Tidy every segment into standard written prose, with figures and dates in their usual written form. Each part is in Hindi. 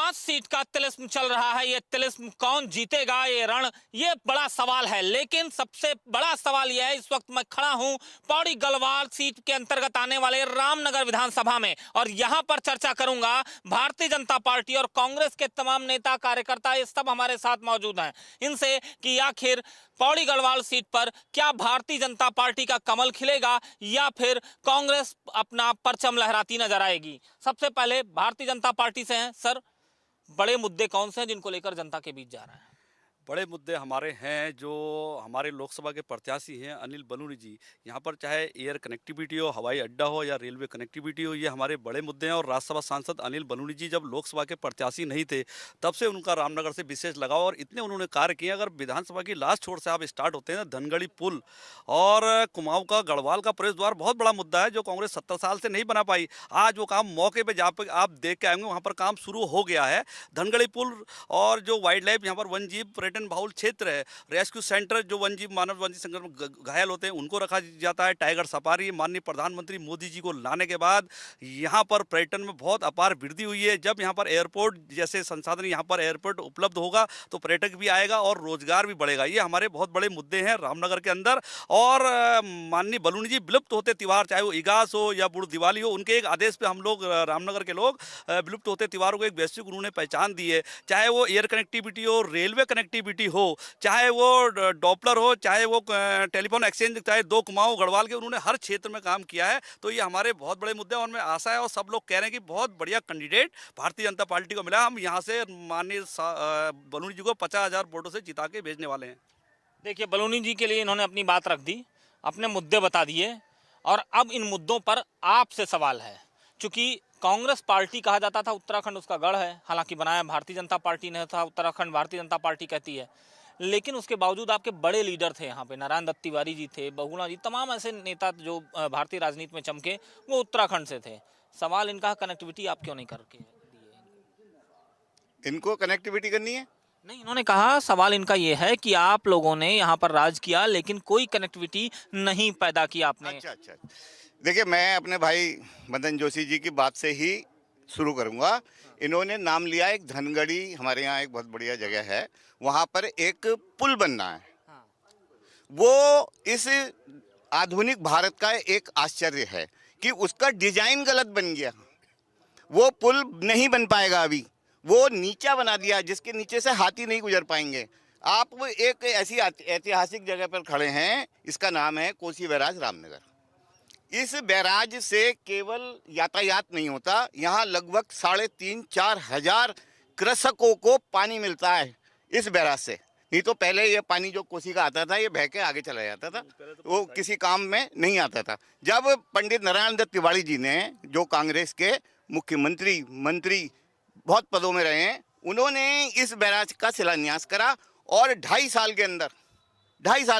5 सीट का तिलिस्म चल रहा है। ये तिलिस्म कौन जीतेगा, ये रण, ये बड़ा सवाल है। लेकिन सबसे बड़ा सवाल यह है, इस वक्त मैं खड़ा हूं पौड़ी गढ़वाल सीट के अंतर्गत आने वाले रामनगर विधानसभा में, और यहां पर चर्चा करूंगा भारतीय जनता पार्टी और कांग्रेस के तमाम नेता कार्यकर्ता, ये सब हमारे साथ मौजूद हैं, इनसे कि आखिर पौड़ी गढ़वाल सीट पर क्या भारतीय जनता पार्टी का कमल खिलेगा या फिर कांग्रेस अपना परचम लहराती नजर आएगी। सबसे पहले भारतीय जनता पार्टी से हैं सर, बड़े मुद्दे कौन से हैं जिनको लेकर जनता के बीच जा रहा है? बड़े मुद्दे हमारे हैं जो हमारे लोकसभा के प्रत्याशी हैं अनिल बलूनी जी। यहाँ पर चाहे एयर कनेक्टिविटी हो, हवाई अड्डा हो या रेलवे कनेक्टिविटी हो, ये हमारे बड़े मुद्दे हैं। और राज्यसभा सांसद अनिल बलूनी जी जब लोकसभा के प्रत्याशी नहीं थे तब से उनका रामनगर से विशेष लगाव और इतने उन्होंने कार्य किए। अगर विधानसभा की लास्ट छोर से आप स्टार्ट होते हैं धनगढ़ी पुल और कुमाऊं का गढ़वाल का प्रवेश द्वार बहुत बड़ा मुद्दा है जो कांग्रेस 70 साल से नहीं बना पाई। आज वो काम मौके पर जहाँ पर आप देख के आएंगे वहाँ पर काम शुरू हो गया है। धनगढ़ी पुल और जो वाइल्ड लाइफ यहाँ पर वन जीव पर्यटन बाहुल क्षेत्र है, रेस्क्यू सेंटर जो मानव वन्य संकट में घायल होते हैं उनको रखा जाता है। टाइगर सफारी माननीय प्रधानमंत्री मोदी जी को लाने के बाद यहाँ पर पर्यटन में बहुत अपार वृद्धि हुई है। जब यहाँ पर एयरपोर्ट जैसे संसाधन यहाँ पर एयरपोर्ट उपलब्ध होगा तो पर्यटक भी आएगा और रोजगार भी बढ़ेगा। ये हमारे बहुत बड़े मुद्दे हैं रामनगर के अंदर। और माननीय बलूनी जी विलुप्त होते त्यौहार, चाहे वो इगास हो या बुढ़ दिवाली हो, उनके एक आदेश पे हम लोग रामनगर के लोग विलुप्त होते त्योहारों को एक वैश्विक उन्होंने पहचान दी है। चाहे वो एयर कनेक्टिविटी हो, रेलवे कनेक्टिविटी हो, चाहे वो डॉपलर हो, चाहे वो टेलीफोन एक्सचेंज, चाहे दो कुमाऊं गढ़वाल के, उन्होंने हर क्षेत्र में काम किया है। तो ये हमारे बहुत बड़े मुद्दे हैं और मैं आशा है और सब लोग कह रहे हैं कि बहुत बढ़िया कैंडिडेट भारतीय जनता पार्टी को मिला। हम यहाँ से माननीय बलूनी जी को 50,000 वोटों से जिता के भेजने वाले हैं। देखिए, बलूनी जी के लिए इन्होंने अपनी बात रख दी, अपने मुद्दे बता दिए, और अब इन मुद्दों पर आपसे सवाल है। चूंकि कांग्रेस पार्टी कहा जाता था, उत्तराखंड उसका गढ़ है, हालांकि बनाया भारतीय जनता पार्टी ने था, उत्तराखंड भारतीय जनता पार्टी कहती है, लेकिन उसके बावजूद आपके बड़े लीडर थे यहाँ पे, नारायण दत्त तिवारी जी थे, बहुगुणा जी, तमाम ऐसे नेता जो भारतीय राजनीति में चमके वो उत्तराखंड से थे। सवाल इनका कनेक्टिविटी आप क्यों नहीं करके दिए? इनको कनेक्टिविटी करनी है? नहीं, इन्होंने कहा सवाल इनका ये है कि आप लोगों ने यहाँ पर राज किया लेकिन कोई कनेक्टिविटी नहीं पैदा की आपने। अच्छा। देखिए, मैं अपने भाई मदन जोशी जी की बात से ही शुरू करूंगा। इन्होंने नाम लिया एक धनगढ़ी, हमारे यहाँ एक बहुत बढ़िया जगह है, वहाँ पर एक पुल बनना है। वो इस आधुनिक भारत का एक आश्चर्य है कि उसका डिजाइन गलत बन गया। वो पुल नहीं बन पाएगा अभी, वो नीचा बना दिया जिसके नीचे से हाथी नहीं गुजर पाएंगे। आप एक ऐसी ऐतिहासिक जगह पर खड़े हैं, इसका नाम है कोसी बैराज रामनगर। इस बैराज से केवल यातायात नहीं होता, यहाँ लगभग 3,500-4 हजार कृषकों को पानी मिलता है इस बैराज से। नहीं तो पहले ये पानी जो कोसी का आता था ये बह के आगे चला जाता था, वो किसी काम में नहीं आता था। जब पंडित नारायण दत्त तिवारी जी ने, जो कांग्रेस के मुख्यमंत्री मंत्री बहुत पदों में रहे हैं, उन्होंने इस बैराज का शिलान्यास करा और 2.5 साल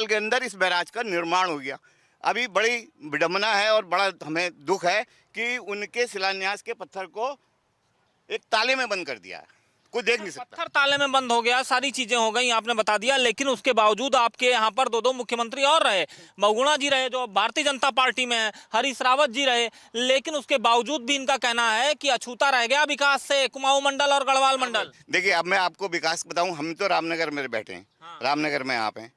के अंदर इस बैराज का निर्माण हो गया। अभी बड़ी विडंबना है और बड़ा हमें दुख है कि उनके शिलान्यास के पत्थर को एक ताले में बंद कर दिया है, कोई देख नहीं सकता। पत्थर ताले में बंद हो गया, सारी चीजें हो गई, आपने बता दिया, लेकिन उसके बावजूद आपके यहाँ पर दो मुख्यमंत्री और रहे, बहुगुणा जी रहे जो भारतीय जनता पार्टी में है, हरीश रावत जी रहे, लेकिन उसके बावजूद भी इनका कहना है कि अछूता रह गया विकास से कुमाऊं मंडल और गढ़वाल मंडल। देखिए, अब मैं आपको विकास बताऊं, हम तो रामनगर में बैठे हैं। रामनगर में आप हैं,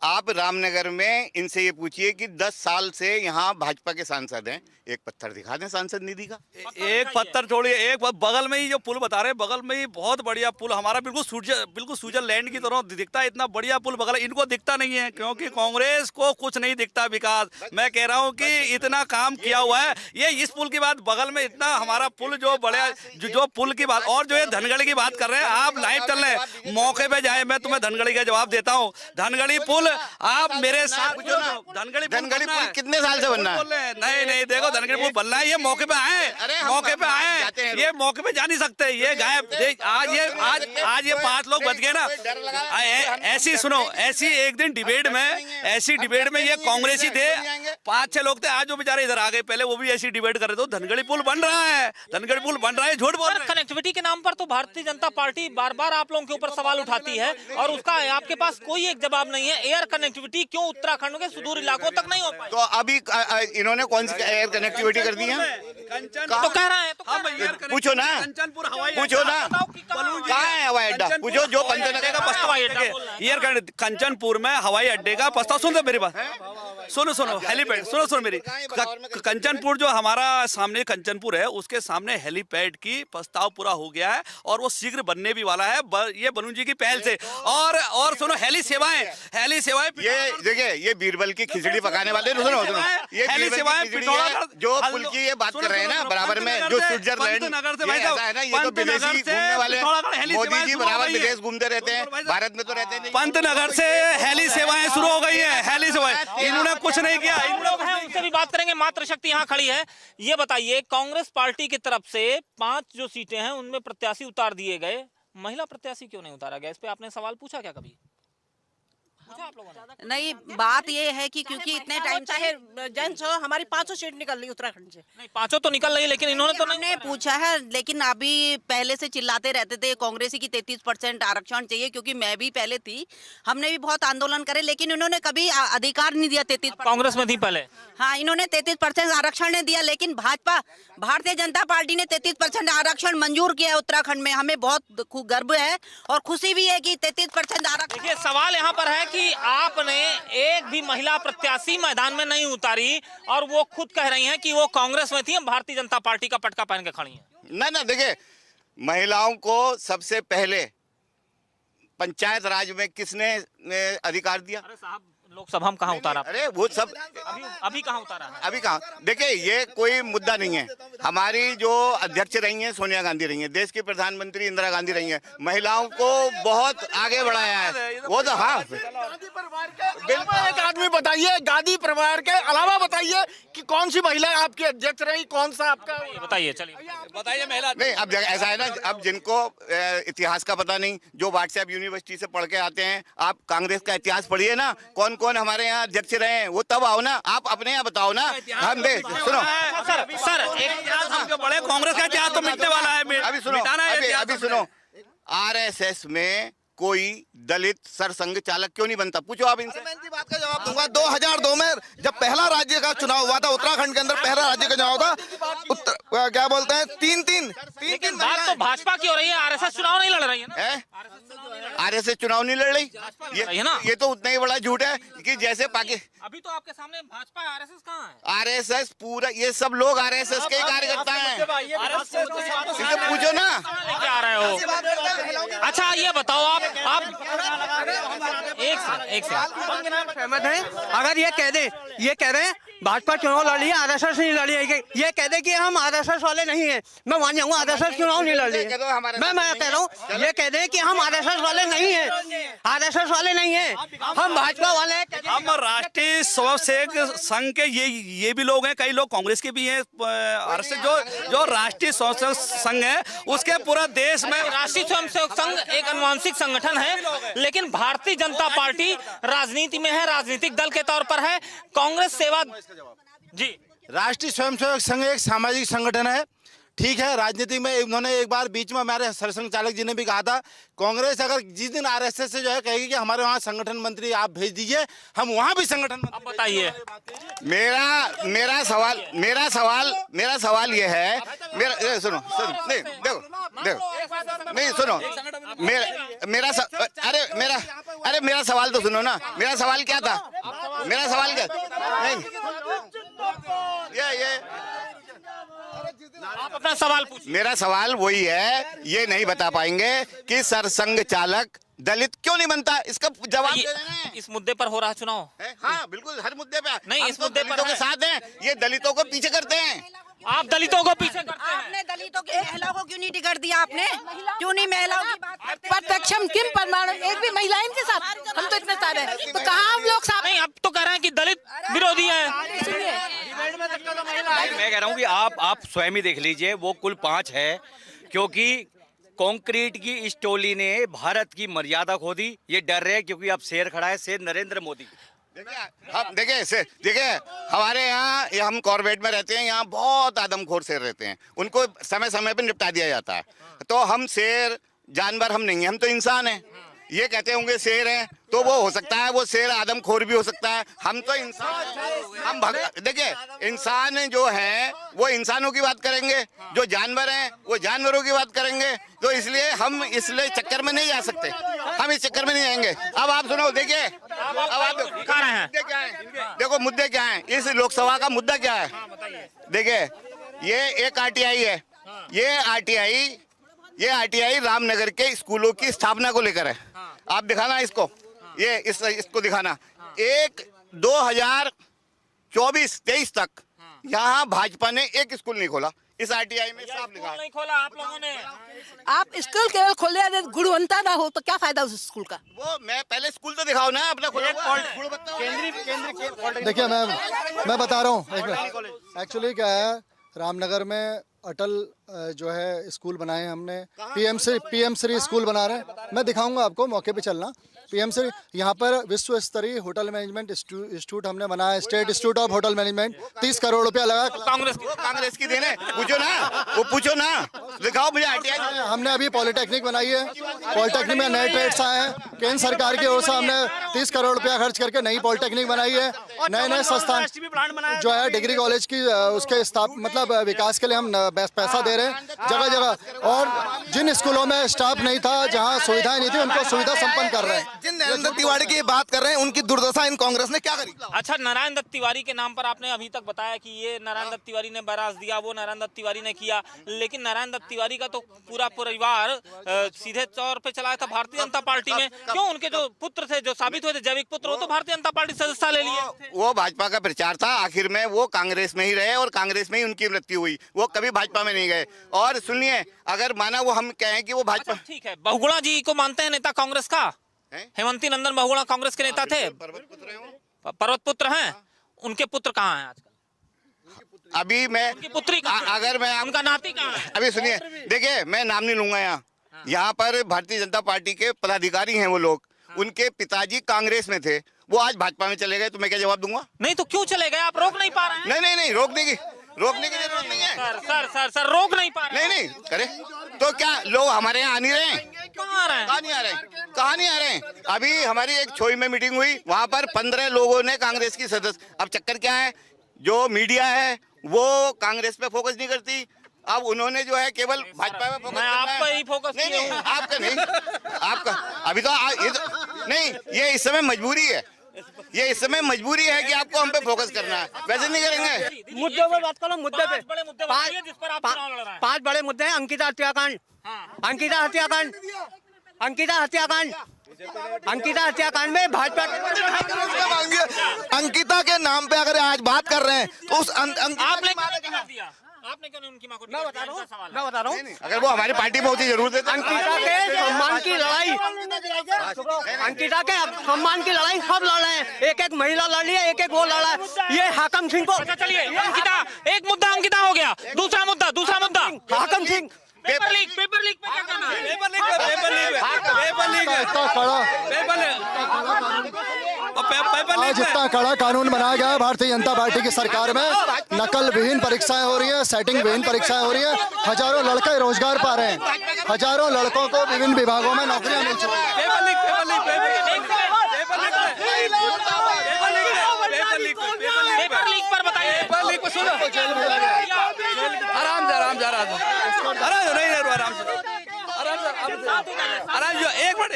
आप रामनगर में इनसे ये पूछिए कि 10 साल से यहाँ भाजपा के सांसद हैं, एक पत्थर दिखा दें सांसद निधि का। एक पत्थर छोड़िए, एक बगल में ही जो पुल बता रहे हैं, बगल में ही बहुत बढ़िया पुल, हमारा बिल्कुल स्विट्जरलैंड की तरह दिखता है, इतना बढ़िया पुल बगल। इनको दिखता नहीं है क्योंकि कांग्रेस को कुछ नहीं दिखता विकास। मैं कह रहा हूँ कि इतना काम किया हुआ है। ये इस पुल की बात, बगल में इतना हमारा पुल जो बड़ा, जो पुल की बात, और जो ये धनगढ़ी की बात कर रहे हैं, आप लाइव चल रहे हैं, मौके पे जाए, मैं तुम्हें धनगढ़ी का जवाब देता हूँ। धनगढ़ी पुल आप मेरे साथ, धनगढ़ी पुल कितने साल से बनना है? नहीं, देखो धनगढ़ी पुल बनना है, ये मौके पे आए, मौके पे आए, ये मौके पे जा नहीं सकते, ये गायब। आज ये 5 लोग बच गए ना। ऐसी सुनो, ऐसी एक दिन डिबेट में, ऐसी डिबेट में ये कांग्रेसी थे, 5-6 लोग थे, आज जो बेचारे इधर आ गए, पहले वो भी ऐसी डिबेट कर रहे थे। धनगढ़ी पुल बन रहा है, धनगढ़ी पुल बन रहा है, झूठ बोल रहे हैं। कनेक्टिविटी के नाम पर तो भारतीय जनता पार्टी बार बार आप लोगों के ऊपर सवाल उठाती है और उसका आपके पास कोई एक जवाब नहीं है। एयर कनेक्टिविटी क्यों उत्तराखंड के सुदूर इलाकों तक नहीं हो पाई? तो अभी इन्होंने कौन सी एयर कनेक्टिविटी कर दी है? तो कह रहे हैं, तो पूछो ना, कंचनपुर हवाई पूछो ना, कहाँ है हवाई अड्डा? पूछो जो पंचनगर का हवाई अड्डा एयर कंचनपुर में हवाई अड्डे का प्रस्ताव, सुन मेरी बात, सुनो हेलीपैड, सुनो मेरी। कंचनपुर जो हमारा सामने कंचनपुर है, उसके सामने हेलीपैड की प्रस्ताव पूरा हो गया है और वो शीघ्र बनने भी वाला है, ये बलू जी की पहल से। और सुनो हेली सेवाएं ये देखिए, ये बीरबल की खिचड़ी पकाने वाले, सुनो ये हेली बीरबल सेवाएं की खिचड़ी है, जो पुल की ये बात कर रहे हैं ना, बराबर में जो स्विट्जरलैंड, ये ऐसा है ना, ये तो विदेशी घूमने वाले, मोदी जी बराबर विदेश घूमते रहते हैं, भारत में तो रहते नहीं। पंतनगर से हेली सेवाएं शुरू हो गई है, हेली सेवाएं, इन्होंने कुछ नहीं किया। लोग हैं, उनसे भी बात करेंगे। मातृशक्ति यहाँ खड़ी है। ये बताइए, कांग्रेस पार्टी की तरफ से 5 जो सीटें हैं उनमें प्रत्याशी उतार दिए गए, महिला प्रत्याशी क्यों नहीं उतारा गया? इस पे आपने सवाल पूछा क्या कभी? पूछा आप लोगों ने? नहीं, बात ये है कि क्योंकि इतने टाइम चाहे जेंट्स हो, हमारी 500 सीट निकल रही उत्तराखंड से। नहीं, 5 तो निकल रही है, लेकिन इन्होंने तो नहीं हमने पूछा है, लेकिन अभी पहले से चिल्लाते रहते थे कांग्रेस की 33% आरक्षण चाहिए, क्योंकि मैं भी पहले थी, हमने भी बहुत आंदोलन करे, लेकिन इन्होंने कभी अधिकार नहीं दिया 33%। कांग्रेस में थी पहले। हाँ, इन्होंने 33% आरक्षण ने दिया, लेकिन भाजपा भारतीय जनता पार्टी ने 33% आरक्षण मंजूर किया है उत्तराखंड में। हमें बहुत गर्व है और खुशी भी है कि 33% आरक्षण। देखिए, सवाल यहाँ पर है कि आपने एक भी महिला प्रत्याशी मैदान में नहीं उतारी और वो खुद कह रही हैं कि वो कांग्रेस में थी, भारतीय जनता पार्टी का पटका पहन के खड़ी हैं। ना देखिए, महिलाओं को सबसे पहले पंचायत राज में किसने अधिकार दिया? अरे साहब, लोकसभा में कहाँ उतारा? अरे वो सब अभी कहाँ उतारा है? अभी कहाँ? देखिए, ये कोई मुद्दा नहीं है। हमारी जो अध्यक्ष रही हैं सोनिया गांधी रही हैं, देश की प्रधानमंत्री इंदिरा गांधी रही हैं, महिलाओं को बहुत आगे बढ़ाया है। वो तो हाँ, बिल्कुल। एक आदमी बताइए, गांधी परिवार के अलावा बताइए कि कौन सी महिला आपकी अध्यक्ष रही, कौन सा आपका? बताइए, चलिए बताइए महिला। नहीं, अब ऐसा है ना, अब जिनको इतिहास का पता नहीं, जो व्हाट्सएप यूनिवर्सिटी से पढ़ के आते हैं, आप कांग्रेस का इतिहास पढ़िए ना, कौन कौन हमारे यहाँ अध्यक्ष रहे हैं, वो तब आओ ना, आप अपने यहाँ बताओ ना। हम देख सुनो सर एक बड़े कांग्रेस का इतिहास तो मिटने वाला है, अभी सुनो, आरएसएस में कोई दलित सरसंघ चालक क्यों नहीं बनता? पूछो आप इनसे। मैं इनकी बात का जवाब दूंगा। 2002 में जब पहला राज्य का चुनाव हुआ था, उत्तराखंड के अंदर पहला राज्य का चुनाव था, क्या बोलते हैं, तीन बात तो भाजपा की हो रही है, आरएसएस चुनाव नहीं लड़ रही है ना? आरएसएस चुनाव नहीं लड़ रही, ये तो उतना ही बड़ा झूठ है कि जैसे अभी तो आपके सामने भाजपा, आरएसएस कहाँ है? आरएसएस पूरा, ये सब लोग आरएसएस के ही कार्यकर्ता हैं, इनसे पूछो ना। लेके आ रहे हो? अच्छा, ये बताओ, आप एक से सहमत है? अगर ये कह रहे हैं भाजपा चुनाव लड़ी है, आरएसएस नहीं लड़ी है, ये कह दे कि हम आरएसएस वाले नहीं हैं, मैं मान जाऊंगा आरएसएस चुनाव नहीं लड़ी है। मैं कह रहा हूँ, ये कह दे कि हम आरएसएस वाले नहीं हैं, आरएसएस वाले नहीं हैं, हम भाजपा वाले हैं। हम राष्ट्रीय स्वयंसेवक संघ के ये भी लोग हैं, कई लोग कांग्रेस के भी हैं। आरएसएस जो राष्ट्रीय स्वयंसेवक संघ है, उसके पूरा देश में राष्ट्रीय स्वयंसेवक संघ एक अनुवांशिक संगठन है, लेकिन भारतीय जनता पार्टी राजनीति में है, राजनीतिक दल के तौर पर है। कांग्रेस सेवा जी, राष्ट्रीय स्वयंसेवक संघ एक सामाजिक संगठन है, ठीक है। राजनीति में उन्होंने एक बार बीच में हमारे सरसंघ चालक जी ने भी कहा था, कांग्रेस अगर जिस दिन आरएसएस से जो है कहेगी कि हमारे वहाँ संगठन मंत्री आप भेज दीजिए, हम वहाँ भी संगठन मंत्री। अब बताइए, मेरा सवाल ये है, सुनो नहीं, देखो नहीं, सुनो मेरा सवाल तो सुनो ना। मेरा सवाल क्या था? नहीं, ये आप अपना सवाल पूछिए। मेरा सवाल वही है, ये नहीं बता पाएंगे कि सरसंघ चालक दलित क्यों नहीं बनता? इसका जवाब दे देना है। इस मुद्दे पर हो रहा चुनाव? हाँ बिल्कुल, हर मुद्दे पे नहीं, इस मुद्दे पर दलितों के साथ हैं, ये दलितों को पीछे करते हैं। आप दलितों को पीछे करते हैं। आपने दलितों की महिलाओं को क्यों नहीं टिकट दिया? आपने क्यों नहीं महिलाओं की बात? प्रत्यक्षम किम परमाणु, एक भी महिला इनके साथ, हम तो इतने सारे हैं, तो कहाँ हम लोग साथ? नहीं, अब तो कह रहे हैं कि दलित विरोधी है। मैं कह रहा हूँ कि आप स्वयं ही देख लीजिए, वो कुल 5 है, क्योंकि कंक्रीट की इस टोली ने भारत की मर्यादा खो दी। ये डर रहे हैं क्योंकि अब शेर खड़ा है, शेर नरेंद्र मोदी। देखिए हमारे यहाँ हम कॉर्बेट में रहते हैं, यहाँ बहुत आदमखोर शेर रहते हैं, उनको समय समय पे निपटा दिया जाता है। तो हम शेर जानवर हम नहीं हैं, हम तो इंसान हैं। ये कहते होंगे शेर हैं, तो वो हो सकता है वो शेर आदमखोर भी हो सकता है। हम तो इंसान, हम देखिए इंसान जो हैं वो इंसानों की बात करेंगे, जो जानवर हैं वो जानवरों की बात करेंगे। तो इसलिए हम इसलिए चक्कर में नहीं जा सकते, हम इस चक्कर में नहीं जाएंगे। अब आप सुनो, देखिए अब आप दिखा रहे हैं। मुद्दे क्या है, देखो मुद्दे क्या है, इस लोकसभा का मुद्दा क्या है। देखिए ये एक आरटीआई है, ये आरटीआई रामनगर के स्कूलों की स्थापना को लेकर है। आप दिखाना इसको, ये इसको दिखाना। 2024-23 तक यहाँ भाजपा ने एक स्कूल नहीं खोला, इस आरटीआई में साफ लिखा है। नहीं खोला आप लोगों ने। आप स्कूल केवल खोले, गुणवत्ता ना हो तो क्या फायदा उस स्कूल का? वो मैं पहले स्कूल तो दिखाओ ना अपना खोला हुआ। देखिए मैं बता रहा हूँ एक मिनट। एक्चुअली क्या है, रामनगर में अटल जो है स्कूल बनाए हमने, पीएम श्री स्कूल बना रहे हैं। मैं दिखाऊंगा आपको, मौके पे चलना। पीएम श्री यहाँ पर विश्व स्तरीय होटल मैनेजमेंट इंस्टीट्यूट हमने बनाया, state institute of hotel management. 30 crore रुपया लगा। कांग्रेस की देने, पूछो ना, वो पूछो ना, दिखाओ मुझे आरटीआई। हमने अभी पॉलिटेक्निक बनाई है, पॉलिटेक्निक में नए ट्रेड्स आए हैं। केंद्र सरकार की ओर से हमने 30 करोड़ रुपया खर्च करके नई पॉलिटेक्निक बनाई है। नए संस्थान जो है डिग्री कॉलेज की उसके मतलब विकास के लिए हम पैसा दे रहे हैं जगह जगह। और जिन स्कूलों में स्टाफ नहीं था, जहाँ सुविधाएं नहीं थी, उनको सुविधा संपन्न कर रहे हैं। जिन नरेंद्र तिवारी की बात कर रहे हैं, उनकी दुर्दशा इन कांग्रेस ने क्या करी? अच्छा, नारायण दत्त तिवारी के नाम पर आपने अभी तक बताया कि ये नारायण दत्त तिवारी ने बैराज दिया, वो नारायण दत्त तिवारी ने किया, लेकिन नारायण दत्त तिवारी का तो पूरा परिवार सीधे तौर पे चलाया था भारतीय जनता पार्टी में। क्यों? उनके जो पुत्र थे, जो साबित हुए थे जैविक पुत्र, वो तो भारतीय जनता पार्टी सदस्यता ले लिए। वो भाजपा का प्रचार था, आखिर में वो कांग्रेस में ही रहे और कांग्रेस में ही उनकी मृत्यु हुई। वो कभी भाजपा में नहीं गए। और सुनिए, अगर माना वो हम कहें कि वो भाजपा, ठीक है, बहुगुणा जी को मानते हैं नेता कांग्रेस का? हेमंती नंदन बहुगुणा कांग्रेस के नेता थे, पर्वत पुत्र हैं। उनके पुत्र कहाँ हैं आजकल? अभी मैं उनकी पुत्री अगर मैं उनका नाती कहाँ है? अभी सुनिए, देखिए मैं नाम नहीं लूंगा यहाँ पर भारतीय जनता पार्टी के पदाधिकारी हैं वो लोग, उनके पिताजी कांग्रेस में थे, वो आज भाजपा में चले गए, तो मैं क्या जवाब दूंगा? नहीं तो क्यों चले गए? आप रोक नहीं पा रहे हैं? नहीं, रोकने की जरूरत नहीं है। सर रोक नहीं पा रहे? नहीं करे तो क्या लोग हमारे यहाँ आ नहीं रहे हैं? कहाँ नहीं आ रहे हैं? अभी हमारी एक छोई में मीटिंग हुई, वहाँ पर 15 लोगों ने कांग्रेस की सदस्य। अब चक्कर क्या है, जो मीडिया है वो कांग्रेस पे फोकस नहीं करती। अब उन्होंने जो है केवल भाजपा पे फोकस, आप पे ही फोकस नहीं, आपका नहीं, आपका अभी तो नहीं, ये इस समय मजबूरी है, ये इस समय मजबूरी है कि आपको हम पे फोकस करना है, वैसे नहीं करेंगे। मुद्दे पर बात करो, मुद्दे पे। 5 बड़े मुद्दे हैं। अंकिता हत्याकांड, अंकिता हत्याकांड में भाजपा अंकिता के नाम पे अगर आज बात कर रहे हैं तो उस आपने क्यों नहीं उनकी मां को? मैं बता रहा हूँ अगर वो हमारी पार्टी में होती जरूर देते। अंकिता के सम्मान की लड़ाई, अंकिता के सम्मान की लड़ाई सब लड़ रहे हैं। एक महिला लड़ रही है, एक वो लड़ रहा है। ये हाकम सिंह को, चलिए अंकिता, एक मुद्दा अंकिता हो गया। दूसरा मुद्दा हाकम सिंह पेपर लीक पे क्या करना है? आज इतना कड़ा कानून बनाया गया है भारतीय जनता पार्टी की सरकार में, नकल विहीन परीक्षाएं हो रही है, सेटिंग विहीन परीक्षाएं हो रही है। हजारों लड़के रोजगार पा रहे हैं, हजारों लड़कों को विभिन्न विभागों में नौकरियां मिल चुकी हैं। पेपर लीक पर बताइए। आराम जो एक मिनट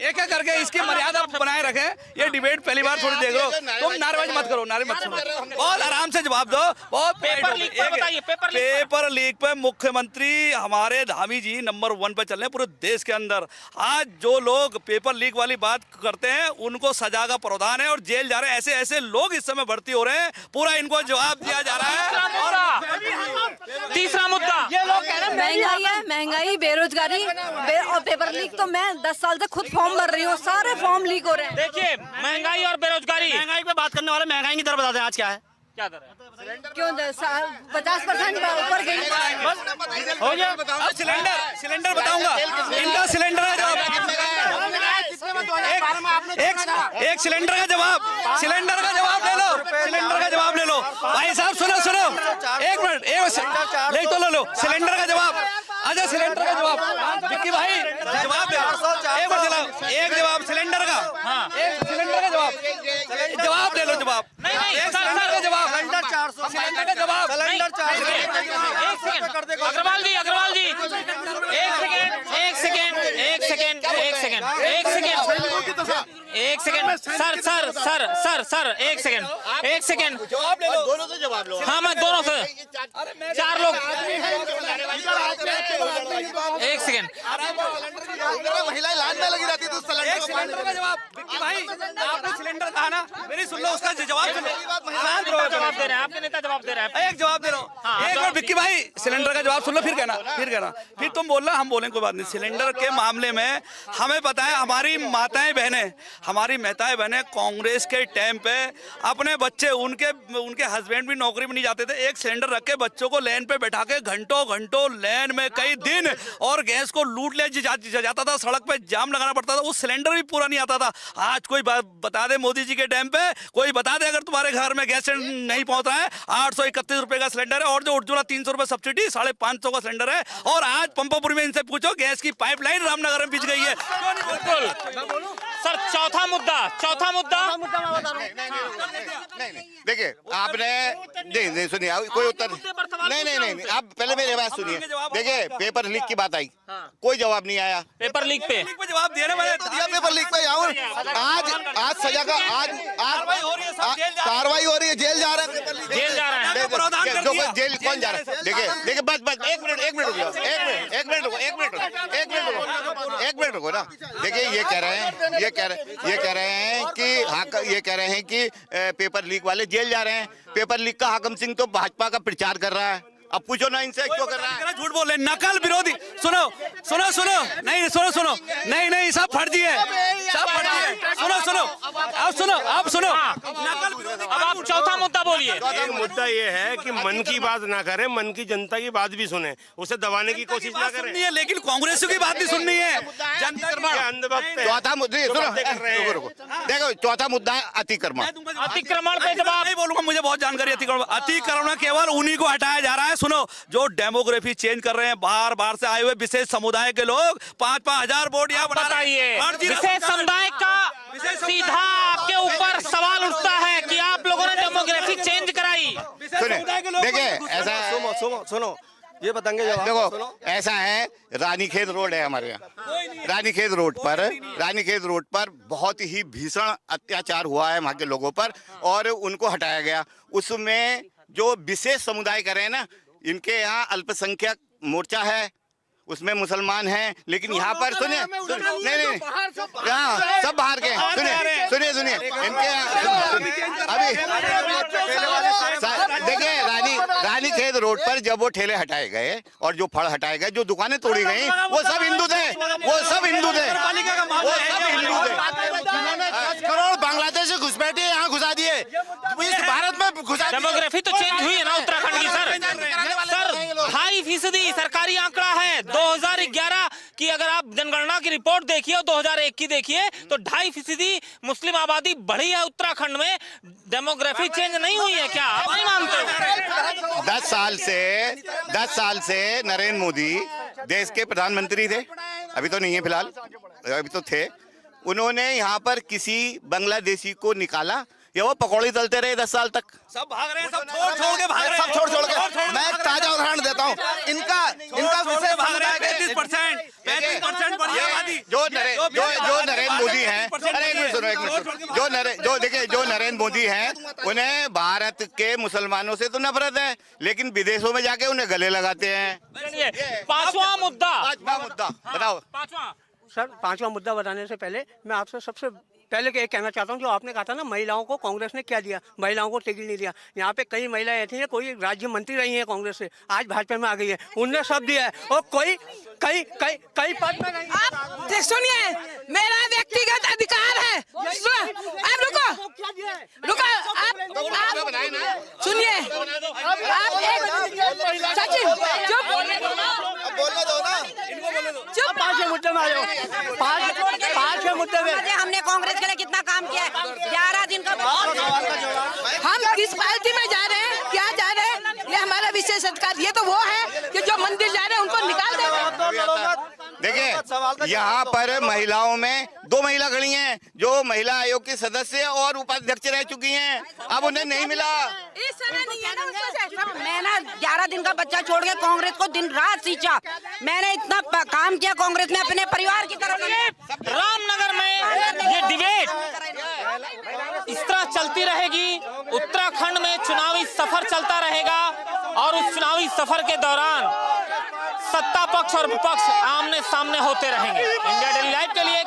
एक करके इसकी मर्यादा बनाए रखे। ये डिबेट पहली बार थोड़ी देख लो, तुम नारेबाजी मत करो, बहुत आराम से जवाब दो। बहुत पेपर लीक पर बताइए। पेपर लीक पे मुख्यमंत्री हमारे धामी जी नंबर 1 पे चल रहे हैं पूरे देश के अंदर। आज जो लोग पेपर लीक वाली बात करते हैं उनको सजा का प्रावधान है और जेल जा रहे हैं। ऐसे लोग इस समय भर्ती हो रहे हैं, पूरा इनको जवाब दिया जा रहा है। तीसरा मुद्दा, ये लोग कह रहे हैं महंगाई है, महंगाई, बेरोजगारी और पेपर लीक। तो मैं 10 साल से खुद फॉर्म भर रही हूँ, सारे फॉर्म लीक हो रहे हैं। देखिए महंगाई और बेरोजगारी, महंगाई पे बात करने वाले महंगाई की दर बताते हैं आज क्या है? क्या दर है? क्यों 50% ऊपर गई? हो गया। सिलेंडर बताऊंगा, इनका सिलेंडर है जो एक सिलेंडर का जवाब ले लो, सिलेंडर का जवाब ले लो भाई साहब। सुनो एक मिनट, ले तो लो सिलेंडर का जवाब। अच्छा सिलेंडर का जवाब विक्की भाई जवाब दे, एक बार चलाओ, एक जवाब सिलेंडर का, एक सिलेंडर का जवाब ले लो, जवाब एक सिलेंडर का जवाब, सिलेंडर का जवाब, सिलेंडर 400। अग्रवाल जी एक सेकेंड जवाब ले लो, दोनों से जवाब लो। हाँ मैं दोनों से, चार लोग, एक सेकेंड। महिलाएं लाइन में लगी रहती थी एक सिलेंडर का जवाब विक्की भाई, आपने सिलेंडर कहा ना, मेरी सुन लो, उसका जवाब सुनो। जवाब दे रहे हैं आपके नेता, जवाब दे रहे हैं। एक जवाब दे रहा हूँ, एक बार विक्की भाई सिलेंडर का जवाब सुन लो, फिर कहना, फिर तुम बोलना, हम बोलें, कोई बात नहीं। सिलेंडर के मामले में हमें पता है, हमारी माताएं बहनें कांग्रेस के टाइम पे अपने बच्चे, उनके हस्बैंड भी नौकरी में नहीं जाते थे, एक सिलेंडर रख के बच्चों को लाइन पे बैठा के घंटों लाइन में कई दिन, और गैस को लूट ले जाता था, सड़क पे जाम लगाना पड़ता था, वो सिलेंडर भी पूरा नहीं आता था। आज कोई बता दे, मोदी जी के टाइम पे कोई बता दे, अगर तुम्हारे घर में गैस नहीं पहुंच रहा है, 831 रुपए का सिलेंडर है, और जो उज्ज्वला 300 रुपए सब्सिडी, 550 का सिलेंडर है। और आज पंपापुरी में इनसे पूछो, गैस की पाइपलाइन रामनगर में बिछ गई है। बिल्कुल सर, चौथा मुद्दा नहीं देखिए, आपने नहीं सुनिए, कोई उत्तर नहीं, आप पहले मेरी बात सुनिए। देखिए पेपर लीक की बात आई, कोई जवाब नहीं आया। पेपर लीक पे जवाब दे रहे हैं, पेपर लीक पे आज सजा का, आज कार्रवाई हो रही है, जेल जा रहे हैं, जेल जा रहे हैं। जेल कौन जा रहा है? देखिए बस एक मिनट रुको ना। देखिए ये कह रहे हैं कि पेपर लीक वाले जेल जा रहे हैं। पेपर लीक का हाकम सिंह तो भाजपा का प्रचार कर रहा है, अब पूछो ना इनसे क्यों कर रहा है। झूठ बोल रहे, नकल विरोधी। सुनो नहीं, सब फर्जी है, सुनो। अब आप चौथा मुद्दा बोलिए। एक मुद्दा ये है कि मन की बात ना करें, मन की जनता की बात भी सुने, उसे दबाने की कोशिश ना करें। है, लेकिन कांग्रेस की बात भी सुननी है। चौथा मुद्दा देखो, चौथा मुद्दा है अतिक्रमण पे जवाब नहीं बोलूंगा, मुझे बहुत जानकारी। अतिक्रमण केवल उन्हीं को हटाया जा रहा है। सुनो, जो डेमोग्राफी चेंज कर रहे हैं, बाहर से आए हुए विशेष समुदाय के लोग 5,000 वोट यहाँ बताइए, विशेष समुदाय का सीधा आपके ऊपर सवाल उठता है कि आप लोगों ने डेमोग्राफी चेंज कराई। देखिए ऐसा सुनो ये बताएंगे देखो, ऐसा है, रानीखेत रोड है हमारे यहाँ, रानीखेत रोड पर बहुत ही भीषण अत्याचार हुआ है वहाँ के लोगों पर, और उनको हटाया गया। उसमें जो विशेष समुदाय कर रहे हैं ना, इनके यहाँ अल्पसंख्यक मोर्चा है, उसमें मुसलमान हैं, लेकिन यहाँ पर सुनिए, नहीं यहाँ सब बाहर के, सुनिए इनके अभी देखिए रानीखेत रोड पर जब वो ठेले हटाए गए और जो फड़ हटाए गए, जो दुकानें तोड़ी गई, वो सब हिंदू थे। 10 करोड़ बांग्लादेश से घुसपैठे यहाँ घुसा दिए, इस भारत में घुसा। डेमोग्राफी तो चेंज हुई है ना उत्तराखंड की सर 2.5% सरकारी आंकड़ा है 2011 की। अगर आप जनगणना की रिपोर्ट देखिए और 2001 की देखिए तो 2.5% मुस्लिम आबादी बढ़ी है उत्तराखंड में। डेमोग्राफी चेंज नहीं हुई है क्या? आप नहीं मानते? 10 साल से नरेंद्र मोदी देश के प्रधानमंत्री थे, अभी तो नहीं है फिलहाल, अभी तो थे। उन्होंने यहाँ पर किसी बांग्लादेशी को निकाला या वो पकौड़ी तलते रहे 10 साल तक? सब भाग रहे हैं, सब छोड़ के भाग रहे हैं, सब छोड़ के। मैं एक ताजा उदाहरण देता हूँ, इनका विशेष भाग रहे हैं 35% बढ़ी आबादी। जो नरेंद्र मोदी हैं, अरे एक मिनट सुनो, जो नरेंद्र मोदी हैं, उन्हें भारत के मुसलमानों से तो नफरत है, लेकिन विदेशों में जाके उन्हें गले लगाते हैं। पांचवा मुद्दा बताओ। सर, पांचवा मुद्दा बताने से पहले मैं आपसे सबसे पहले ये कहना चाहता हूँ, जो आपने कहा था ना महिलाओं को कांग्रेस ने क्या दिया, महिलाओं को टिकट नहीं दिया। यहाँ पे कई महिलाएं ऐसी हैं, कोई राज्य मंत्री रही हैं कांग्रेस से, आज भाजपा में आ गई है, उनने सब दिया है, और कई पद में नहीं। आप सुनिए, मेरा व्यक्तिगत अधिकार है। आप रुको, आप सुनिए, आप सचिन चुप, बोलने दो ना, चुप। पांचवें मुद्दे में आ जाओ, पांचवें मुद्दे पे। हमने कांग्रेस के लिए कितना काम किया है, 11 दिन का। हम किस पार्टी में जा रहे हैं, क्या जा रहे हैं, ये हमारा विशेष अधिकार। ये तो वो है कि जो मंदिर जा रहे हैं उनको निकाल देंगे। देखिए यहाँ पर महिलाओं में 2 महिला खड़ी हैं जो महिला आयोग की सदस्य और उपाध्यक्ष रह चुकी हैं, अब उन्हें नहीं मिला। इस समय नहीं है ना उसमें। मैं ना 11 दिन का बच्चा छोड़ के कांग्रेस को दिन रात सींचा। मैंने इतना काम किया कांग्रेस में अपने परिवार की तरफ। रामनगर में ये डिबेट इस तरह चलती रहेगी। उत्तराखंड में चुनावी सफर चलता रहेगा और उस चुनावी सफर के दौरान सत्ता पक्ष और विपक्ष आमने सामने होते रहेंगे। इंडिया डेली लाइव के लिए